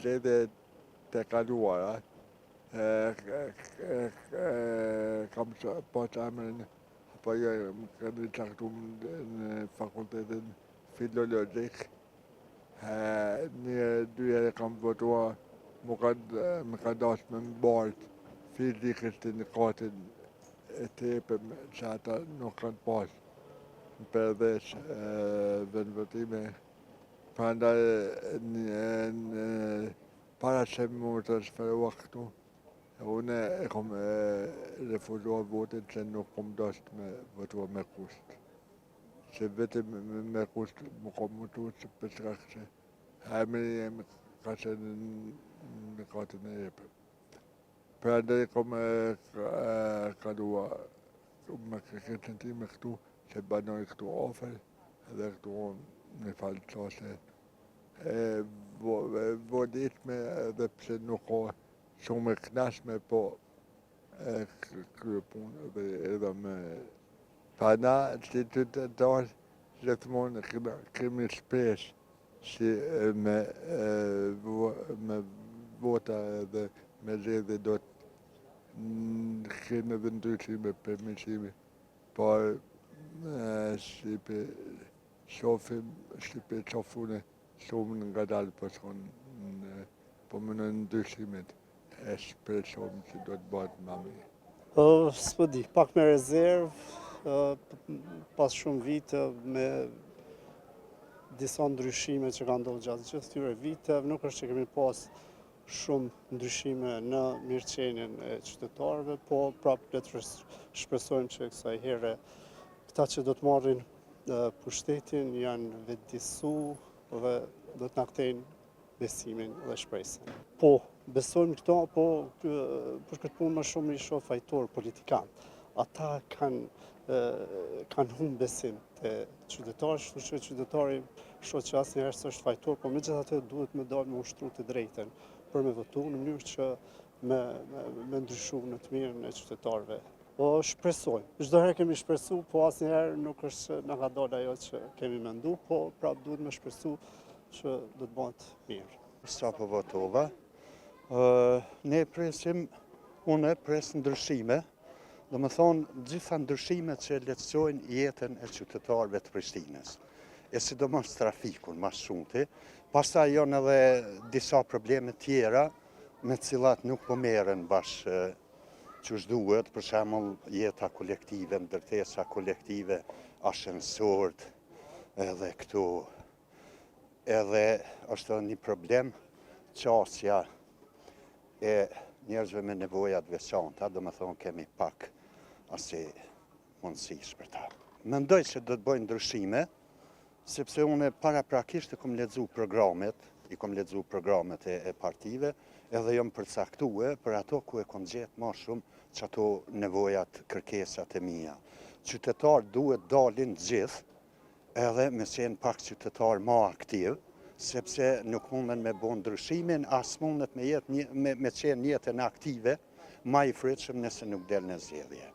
zgjedhje të kaluara, kam pas emrin apo jo, më kanë caktuar në fakultetin filologjik. Një dy herë kam votuar, më ka dashur me mbartë fizikës të në katin e tepëm që ata nuk kanë pas në përveç vendvotime. Prandaj para se më transferua këtu, unë e kom refuzuar votin që nuk kom dashur me votua me kusht. Se vetëm me kusht më kom votu që për shkak se emri jem ka qenë në katin e jepëm. Prandaj kom kaluar me këtë time këtu, se banoj këtu afër, edhe këtu në falë qase volitme edhe pse nuk ka shumë e knashme, po krye punë edhe me pana që qytetarë gjithmonë kemi shpesh si me vota edhe me zgjedhje do të kemi edhe ndryshime për përmirësime, por si për shofim, si për qofune shumë nga dalë po shkon, po më në ndryshimet e shpresojmë që do të bëhet më mirë. S'po di, pak me rezervë, pas shumë vite me disa ndryshime që kanë ndodhur gjatë gjithë këtyre viteve, nuk është që kemi pas shumë ndryshime në mirëqenien e qytetarëve, po prapë le të shpresojmë që kësaj here këta që do të marrin pushtetin janë vetëdijsu dhe do të na kthejnë besimin dhe shpresën. Po, besojmë këto, po për këtë punë më shumë i shoh fajtor politikan. Ata kanë humbë besim te qytetarët, kështu që qytetari shoh që asnjëherë s'është fajtor, po megjithatë duhet me dalë me ushtru të drejtën për me votu në mënyrë që me ndryshu në të mirën e qytetarëve. Po shpresojmë. Çdo herë kemi shpresu, po asnjëherë nuk është na ka dalë ajo që kemi mendu, po prapë duhet me shpresu që do të bëhet mirë. Sa po votova, ne presim, unë pres ndryshime, do më thonë gjitha ndryshimet që lehtësojnë jetën e qytetarëve të Prishtinës, e sidomos trafikun mas shumti, pastaj janë edhe disa probleme tjera me cilat nuk po merren bashkë që duhet, për shembull jeta kolektive, ndërtesa kolektive, ashensorët, edhe këtu. Edhe është një problem qasja e njerëzve me nevojat veçanta, do më thonë kemi pak asi mundësish për ta. Mendoj që do të bëjnë ndryshime, sepse unë paraprakisht i kom lexuar programet e partive, edhe jam përcaktue për ato ku e kom gjetë më shumë që ato nevojat, kërkesat e mia. Qytetarë duhet dalin gjithë, edhe me qenë pak qytetar ma aktiv, sepse nuk munden me bo ndryshimin, as mundet me qenë jetën aktive, ma i frytshëm nëse nuk del në zgjedhje.